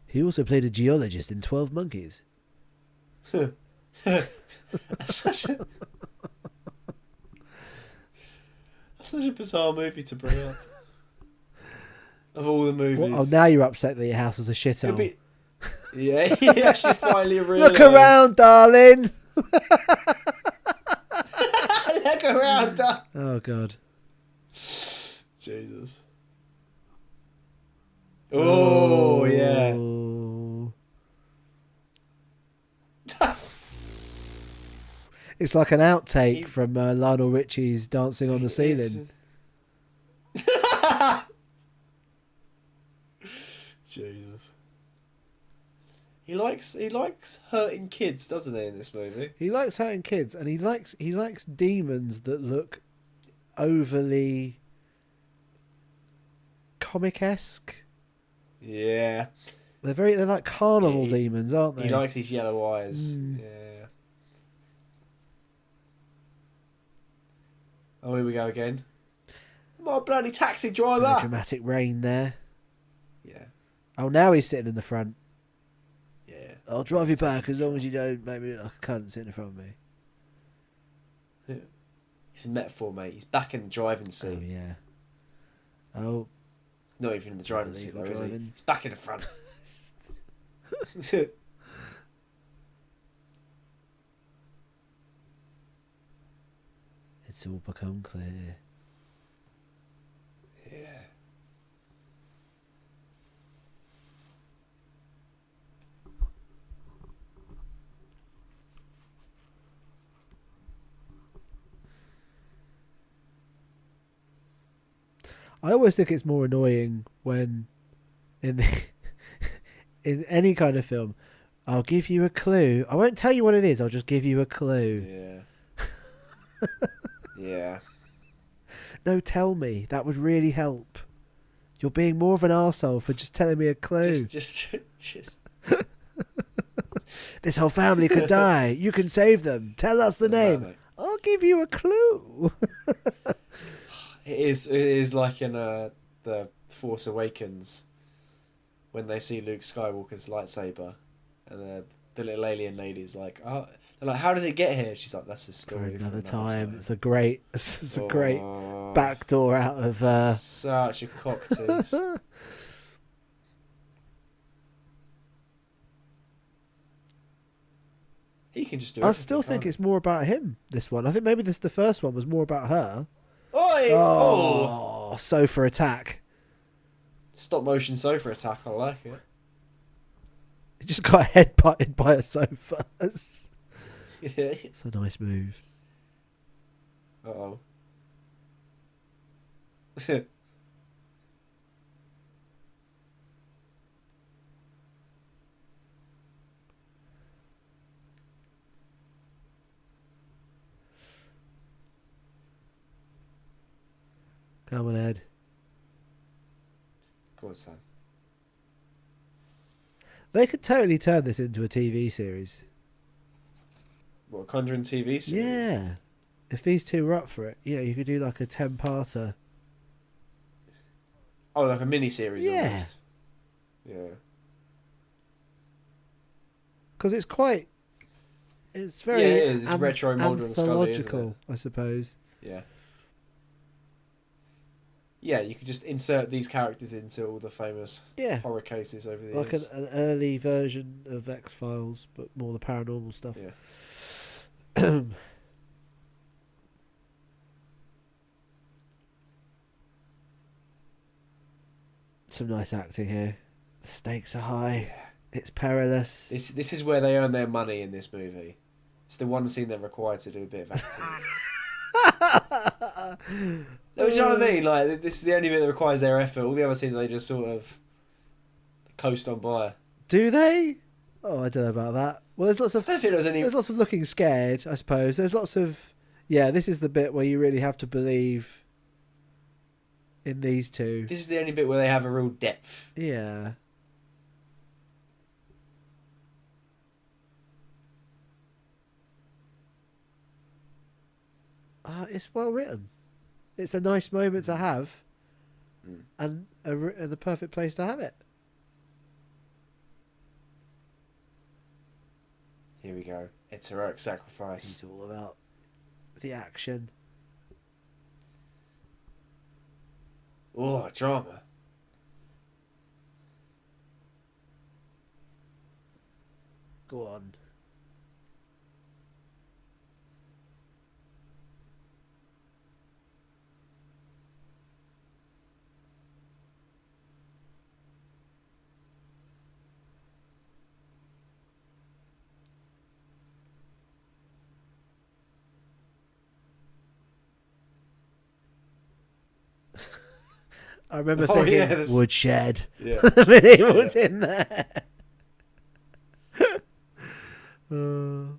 He also played a geologist in 12 Monkeys. That's such a bizarre movie to bring up. Of all the movies. Well, now you're upset that your house is a shithole. Yeah, he actually finally realised. Look around, darling! Look around, darling! Oh, God. Jesus. Oh, yeah. It's like an outtake from Lionel Richie's Dancing on the Ceiling. Jesus. He likes hurting kids, doesn't he, in this movie? He likes hurting kids, and he likes demons that look overly comic-esque. Yeah. They're like carnival demons, aren't they? He likes his yellow eyes. Yeah. Oh, here we go again. My bloody taxi driver! Bit of dramatic rain there. Yeah. Oh, now he's sitting in the front. Yeah. I'll drive you back as long as you don't make me like a cunt sitting in front of me. Yeah. He's a metaphor, mate. He's back in the driving seat. Oh, yeah. Oh. He's not even in the driving seat, though, is he? driving. He's back in the front. It's all become clear. Yeah. I always think it's more annoying when in any kind of film, I'll give you a clue. I won't tell you what it is, I'll just give you a clue. Yeah. Yeah. No, tell me. That would really help. You're being more of an arsehole for just telling me a clue. Just. This whole family could die. You can save them. Tell us the name. Right, I'll give you a clue. It is like in the Force Awakens when they see Luke Skywalker's lightsaber, and the little alien lady's like, "Oh," they're like, "How did it get here?" She's like, "That's a story for another time." It's a great backdoor out of such a cock tease. He can just do it. I still think it's more about him, this one. I think maybe the first one was more about her. Oi! Oh! Sofa attack. Stop motion sofa attack, I like it. He just got headbutted by a sofa. It's a nice move. Uh-oh. Come on, Ed. Go on, Sam. They could totally turn this into a TV series. What, a Conjuring TV series? Yeah. If these two were up for it, you could do like a 10-parter. Oh, like a mini-series almost. Yeah. Because it's very... Yeah, it is. It's retro, Mulder and Scully, isn't it? I suppose. Yeah. Yeah, you could just insert these characters into all the famous horror cases over the years. Like an early version of X-Files, but more the paranormal stuff. Yeah. Some nice acting here. The stakes are high. Yeah. It's perilous. This is where they earn their money in this movie. It's the one scene they're required to do a bit of acting. No, do you know what I mean? Like, this is the only bit that requires their effort. All the other scenes, they just sort of coast on by. Do they? Oh, I don't know about that. Well, I don't think there was any... there's lots of looking scared, I suppose. There's lots of this is the bit where you really have to believe in these two. This is the only bit where they have a real depth. Yeah. It's well written. It's a nice moment to have, and the perfect place to have it. Here we go. It's heroic sacrifice. It's all about the action. Oh, drama. Go on. I remember thinking woodshed when he was in there. Oh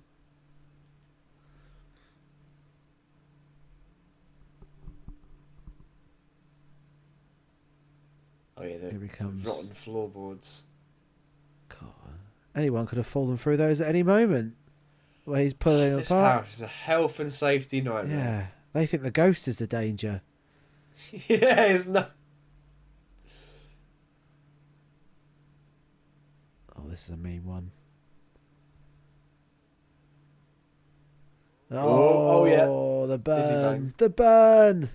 yeah, Here he comes. Rotten floorboards. God. Anyone could have fallen through those at any moment. Where he's pulling This apart. house is a health and safety nightmare. Yeah, they think the ghost is the danger. Yeah, it's not. Oh, this is a mean one. Oh yeah. Oh, the burn. The burn.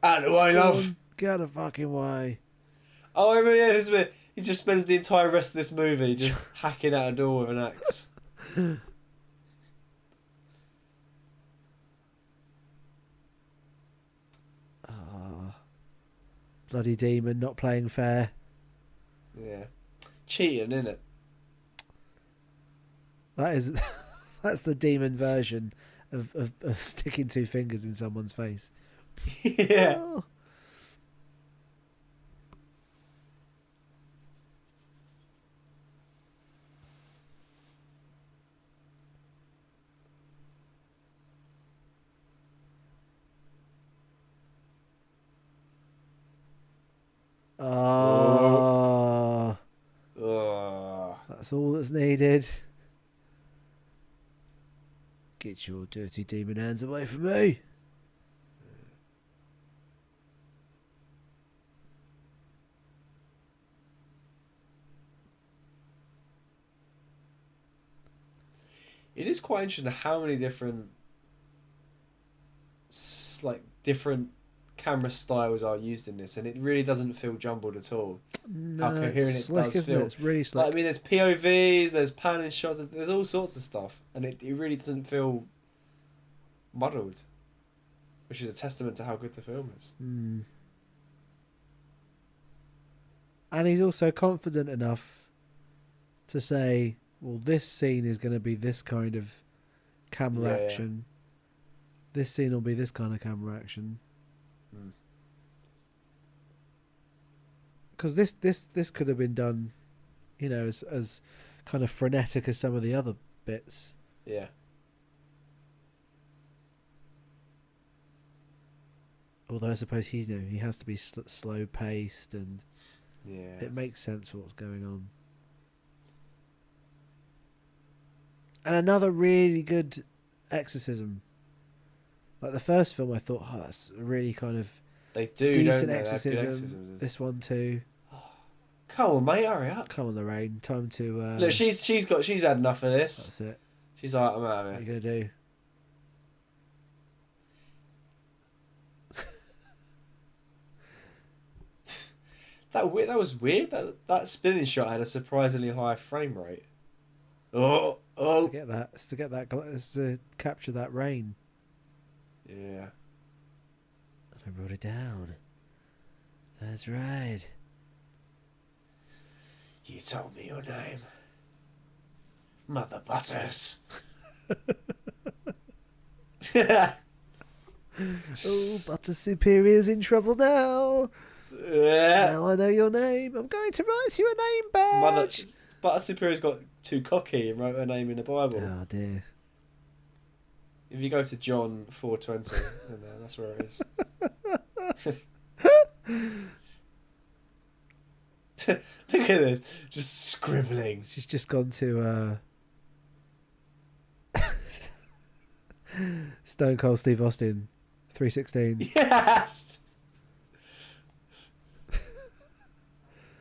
Out of the way, love. Get out of the fucking way. Oh, I remember, this bit. He just spends the entire rest of this movie just hacking out a door with an axe. Bloody demon not playing fair. Yeah. Cheating, innit? That's the demon version of sticking two fingers in someone's face. Yeah. Oh. That's all that's needed. Get your dirty demon hands away from me. It is quite interesting how many different camera styles are used in this, and it really doesn't feel jumbled at all. No, how coherent it slick, does feel. It's really slick. Like, I mean, there's POVs, there's panning shots, there's all sorts of stuff, and it really doesn't feel muddled, which is a testament to how good the film is. And he's also confident enough to say, well, this scene is going to be this kind of camera action. This scene will be this kind of camera action. Because this could have been done, as kind of frenetic as some of the other bits. Yeah. Although I suppose he has to be slow paced, and it makes sense for what's going on. And another really good exorcism. Like the first film, I thought, that's a really kind of they do decent don't they? exorcism. Exorcisms. This one too. Come on, mate, hurry up! Come on, Lorraine, time to. Look, she's had enough of this. That's it. She's like, I'm out of What are it. you gonna do? That was weird. That spinning shot had a surprisingly high frame rate. It's to capture that rain. Yeah. I wrote it down. That's right. You told me your name. Mother Butters. Oh, Butter Superior's in trouble now. Yeah. Now I know your name. I'm going to write you a name Mother, badge. Butter Superior's got too cocky and wrote her name in the Bible. Oh dear. If you go to John 4:20, then that's where it is. Look at this, just scribbling. She's just gone to Stone Cold Steve Austin 316. Yes.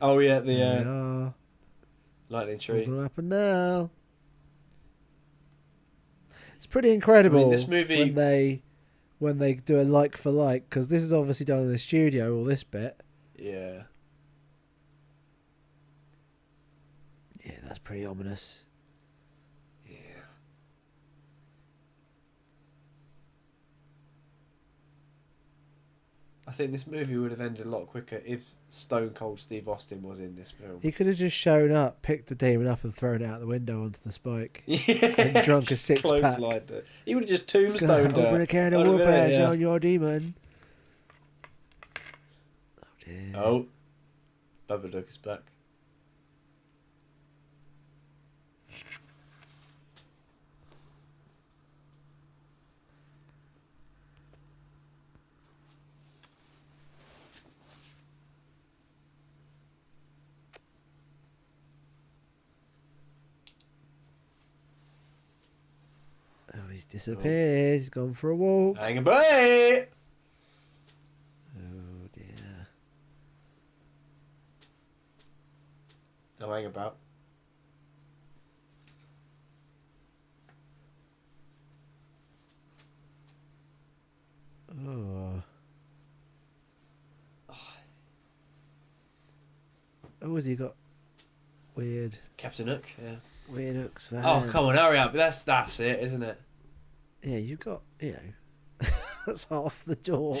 Oh yeah, the lightning what's tree. going to happen now? It's pretty incredible. I mean, this movie when they do a like for like, because this is obviously done in the studio. All this bit. Yeah. Yeah, that's pretty ominous. Yeah. I think this movie would have ended a lot quicker if Stone Cold Steve Austin was in this film. He could have just shown up, picked the demon up, and thrown it out the window onto the spike. Yeah, And drunk a six pack. He would have just tombstoned her. Open a can of That would have been it, whoopers yeah. on your demon. Oh dear. Oh, Babadook is back. Oh, he's disappeared. He's gone for a walk. Hang a bye. Oh dear. No hang about. Oh. Oh, has he got weird Captain Hook, yeah. weird hooks for Oh, hands? come on, hurry up. That's it, isn't it? Yeah, you got, that's half the door.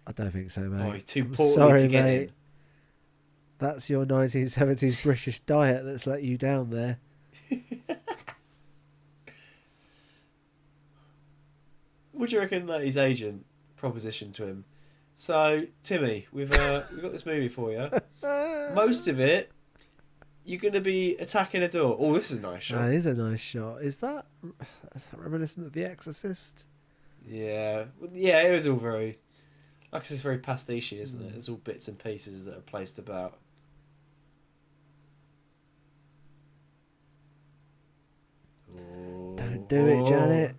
I don't think so, mate. Oh, he's too I'm portly sorry, to get mate. in. That's your 1970s British diet that's let you down there. What do you reckon that his agent propositioned to him? So, Timmy, we've got this movie for you. Most of it, you're going to be attacking a door. Oh, this is a nice shot. That is a nice shot. Is that reminiscent of The Exorcist? Yeah. Yeah, it was all very... Like I said, it's very pastiche, isn't it? It's all bits and pieces that are placed about. Don't do it, Janet.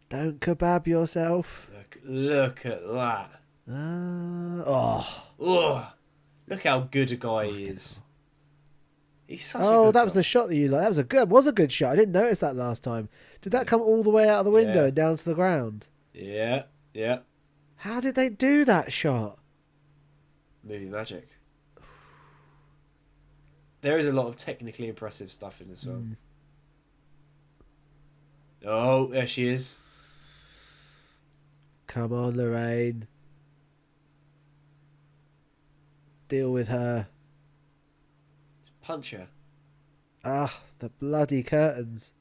Don't kebab yourself. Look at that. Oh. Ugh. Look how good a guy he is. He's such a Oh, good that was guy. the shot that you like. That was a good shot. I didn't notice that last time. Did that come all the way out of the window Yeah. and down to the ground? Yeah, yeah. How did they do that shot? Movie magic. There is a lot of technically impressive stuff in this film. Oh, there she is. Come on, Lorraine. Deal with her. Punch her. Ah, the bloody curtains.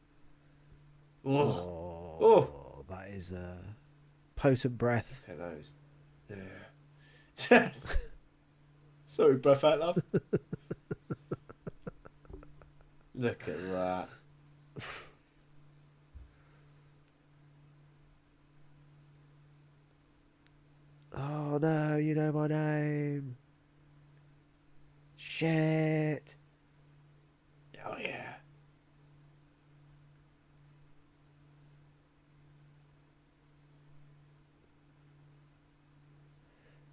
Oh, Oh, that is a potent breath. look at those. Yeah. Sorry, breath out, love. Look at that. Oh no, you know my name. Shit. Oh yeah.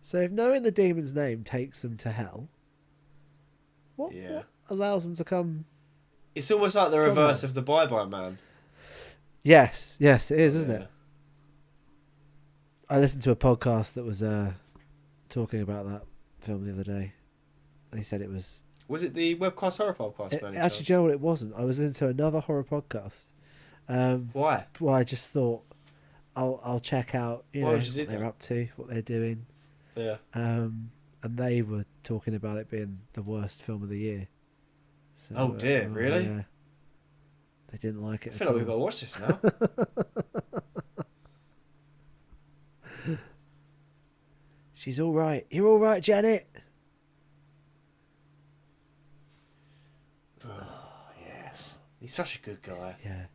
So if knowing the demon's name takes them to hell, what allows them to come? It's almost like the From reverse her. of the Bye Bye Man. Yes, it is, isn't Yeah. it? I listened to a podcast that was talking about that film the other day. They said it was... Was it the Webcast Horror Podcast? by any Actually, chance? Joe, you know what, it wasn't. I was listening to another horror podcast. Why? Well, I just thought I'll check out, Why know, would what you do they're that? up to, what they're doing. Yeah. And they were talking about it being the worst film of the year. So, Oh dear, really? Yeah. They didn't like it I feel at like we've got all. to watch this now. She's all right. You're all right, Janet. Oh, yes. He's such a good guy. Yeah.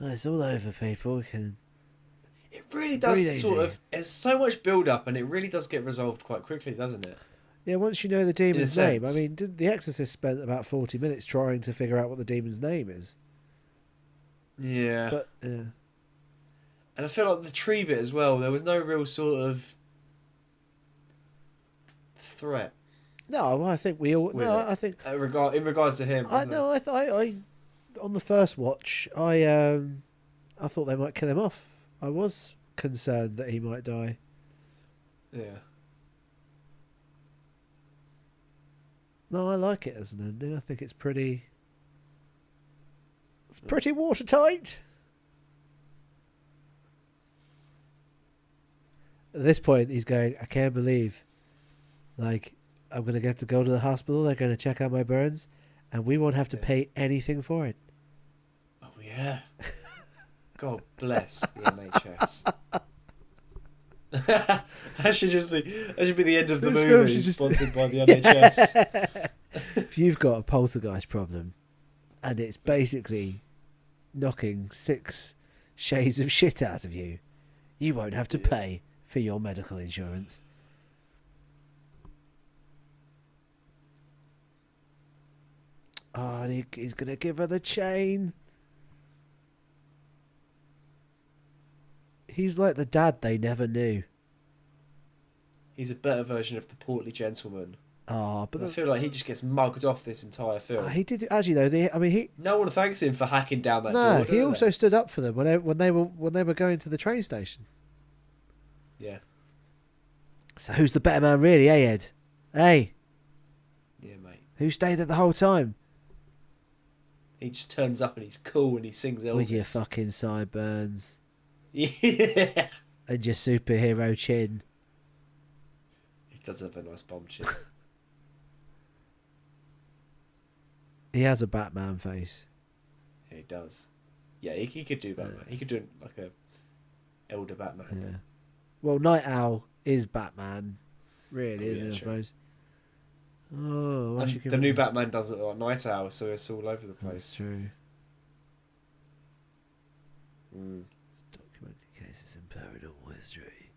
Oh, it's all over, people. We can It really breathe does sort easy. of... There's so much build-up and it really does get resolved quite quickly, doesn't it? Yeah, once you know the demon's In a name. I sense. mean, The Exorcist spent about 40 minutes trying to figure out what the demon's name is. Yeah. But, yeah. And I feel like the tree bit as well, there was no real sort of threat No, I think we all... with No, it. I think... In regards to him. I on the first watch, I thought they might kill him off. I was concerned that he might die. Yeah. No, I like it as an ending. I think it's pretty watertight. At this point, he's going, I can't believe, like, I'm going to get to go to the hospital. They're going to check out my burns, and we won't have to pay anything for it. Oh, yeah. God bless the NHS. That should be the end of the This film movie, should just- sponsored by the NHS. If you've got a poltergeist problem, and it's basically knocking 6 shades of shit out of you, you won't have to pay for your medical insurance. Oh, and he's going to give her the chain. He's like the dad they never knew. He's a better version of the portly gentleman. Oh, but I feel like he just gets mugged off this entire film. he did actually though. He No one thanks him for hacking down that no. door. He do also they? stood up for them when they were going to the train station. Yeah. So who's the better man, really, Ed? Hey, Yeah, mate. who stayed there the whole time? He just turns up and he's cool and he sings Elvis. With your fucking sideburns Yeah. and your superhero chin. He does have a nice bomb chin. He has a Batman face. Yeah, he does. Yeah, he could do Batman. He could do like a elder Batman. Yeah. Well, Night Owl is Batman, really, Oh, isn't yeah, it? I true. suppose. Oh, why And should give the him- new Batman does it like Night Owl, so it's all over the That's place. true. Mm. Documented cases in paranormal history.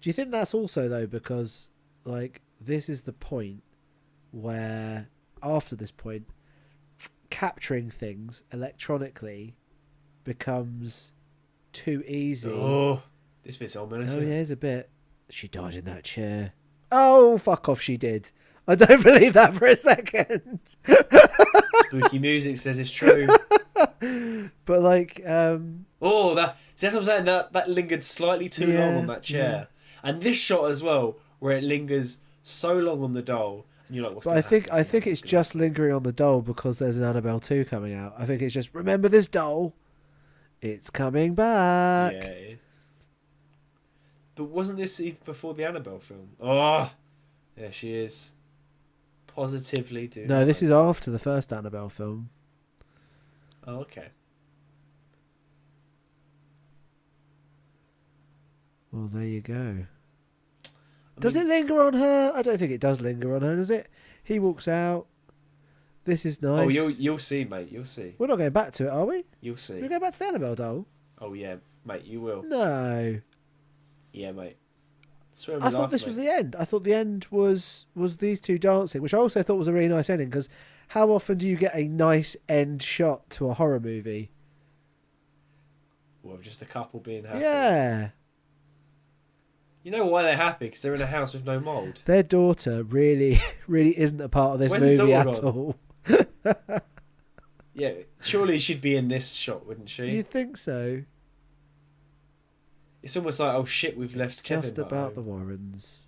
Do you think that's also though because like this is the point where after this point capturing things electronically becomes too easy? Oh, this bit's ominous. Oh isn't yeah, it? it's a bit. She died in that chair. Oh fuck off! She did. I don't believe that for a second. Spooky music says it's true. But like, Oh, see, that's what I'm saying. That lingered slightly too long Yeah, on that chair, and this shot as well, where it lingers so long on the doll, and you're like, "What's?" but gonna I think happen? I think it's just lingering on the doll because there's an Annabelle 2 coming out. I think it's just remember this doll. It's coming back. Yeah. It is. But wasn't this even before the Annabelle film? Oh, yeah, she is. Positively doing. No, this is after the first Annabelle film. Oh, okay. Well, there you go. Does it linger on her? I don't think it does linger on her, does it? He walks out. This is nice. Oh, you'll see, mate. You'll see. We're not going back to it, are we? You'll see. We're going back to the Annabelle doll? Oh yeah, mate. You will. No. Yeah, mate. Swear I thought this was the end. I thought the end was these two dancing, which I also thought was a really nice ending, because how often do you get a nice end shot to a horror movie? Well, just a couple being happy. Yeah. You know why they're happy? Because they're in a house with no mould. Their daughter really, really isn't a part of this Where's the movie at daughter all. Yeah, surely she'd be in this shot, wouldn't she? You think so? It's almost like, oh shit, we've left Kevin Just at about home. the Warrens.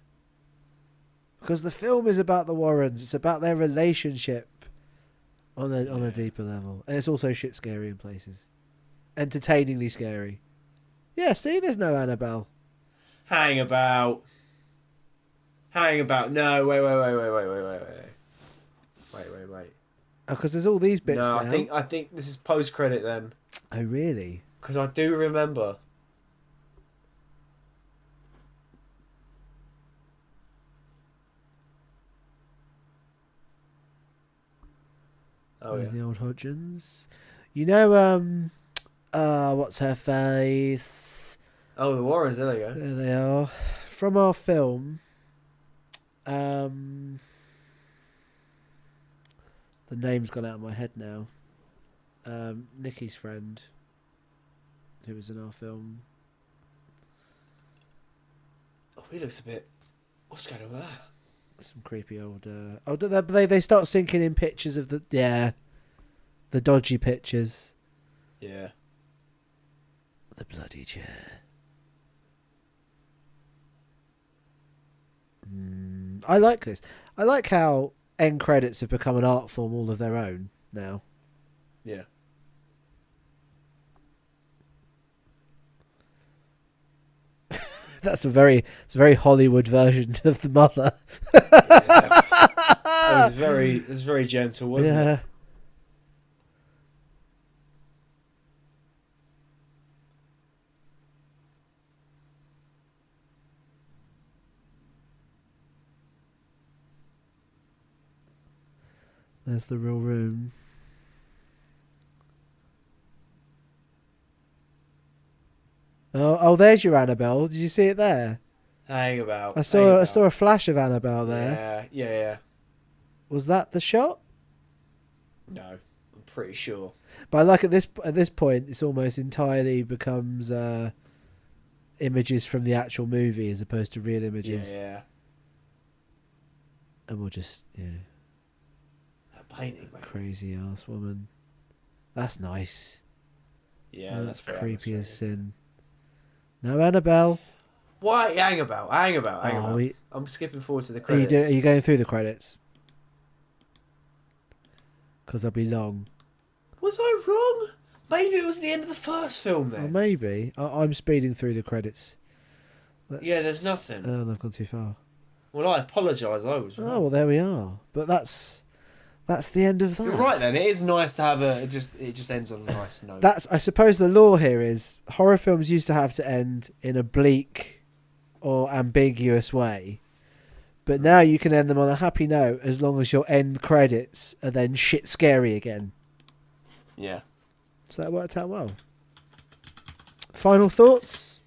Because the film is about the Warrens. It's about their relationship on a deeper level. And it's also shit scary in places. entertainingly scary. Yeah, see, there's no Annabelle. Hang about. No, wait. Oh, because there's all these bits No, now. I think this is post credit then. Oh, really? Because I do remember. Oh Where's yeah. the old Hodgins? You know, what's her face? Oh, the Warrens. There they go. There they are. From our film, the name's gone out of my head now. Nikki's friend, who was in our film. Oh, he looks a bit. What's going on with that? Some creepy old. They start sinking in pictures of the dodgy pictures. Yeah. The bloody chair. I like this. I like how end credits have become an art form all of their own now. Yeah. It's a very Hollywood version of the mother. Yeah. It was very gentle, wasn't it? There's the real room. Oh, there's your Annabelle. Did you see it there? Hang about. I saw a flash of Annabelle there. Yeah. Was that the shot? No, I'm pretty sure. But I like at this point, it's almost entirely becomes images from the actual movie as opposed to real images. Yeah. And we'll just That painting, mate. Crazy ass woman. That's nice. Yeah, that's very creepy as atmospheric. sin. No Annabelle. Why? Hang about. Oh, I'm skipping forward to the Are credits. you going through the credits? Because they'll be long. Was I wrong? Maybe it was the end of the first film Or then. maybe. I'm speeding through the credits. Yeah, there's nothing. Oh, they've gone too far. Well, I apologise. I was wrong. Oh, well, there we are. But that's the end of that. You're right then. It is nice to have it just ends on a nice note. I suppose the law here is horror films used to have to end in a bleak or ambiguous way. But now you can end them on a happy note as long as your end credits are then shit scary again. Yeah. So that worked out well. Final thoughts?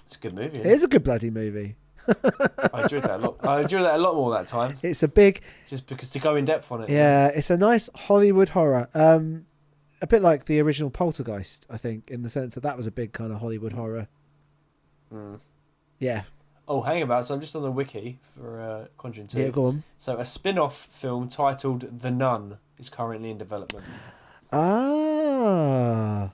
It's a good movie. It is a good bloody movie. I enjoyed that a lot. I enjoyed that a lot more that time. It's a big... Just because to go in depth on it. Yeah, it's a nice Hollywood horror. A bit like the original Poltergeist, I think, in the sense that was a big kind of Hollywood horror. Mm. Yeah. Oh, hang about. So I'm just on the wiki for Conjuring 2. Yeah, go on. So a spin-off film titled The Nun is currently in development. Ah.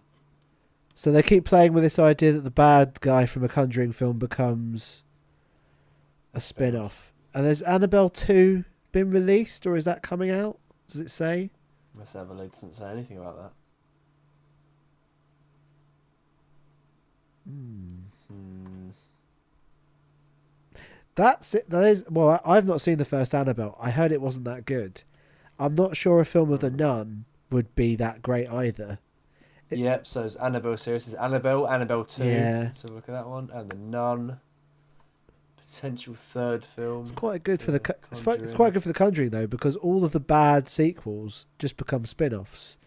So they keep playing with this idea that the bad guy from a Conjuring film becomes a spin-off. And has Annabelle 2 been released, or is that coming out? Does it say? Let's have a look. It doesn't say anything about that. That's it. That is. Well, I've not seen the first Annabelle. I heard it wasn't that good. I'm not sure a film of the Nun would be that great either. Yep. So there's Annabelle series. There's Annabelle 2. Yeah. Let's have a look at that one. And The Nun. Potential third film. It's quite good for the. It's quite good for the Conjuring though, because all of the bad sequels just become spin-offs,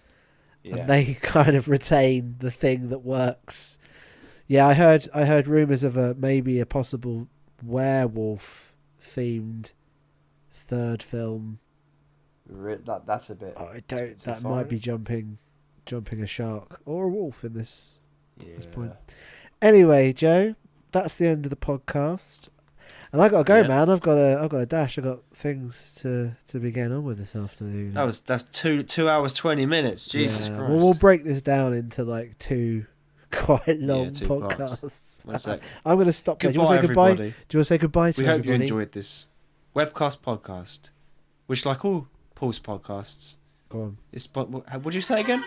and they kind of retain the thing that works. Yeah, I heard rumors of maybe a possible werewolf themed third film. That's a bit. I don't. That might be jumping a shark or a wolf in this point. Anyway, Joe, that's the end of the podcast. And I gotta go, man. I've got a dash. I've got things to be getting on with this afternoon. That's 2 hours 20 minutes. Jesus Christ. Well, we'll break this down into like two quite long two podcasts. One sec. I'm gonna stop there. Goodbye, everybody. Do you want to say goodbye to We hope everybody? you enjoyed this Webcast podcast, which, like all Paul's podcasts, Go on. what did you say again?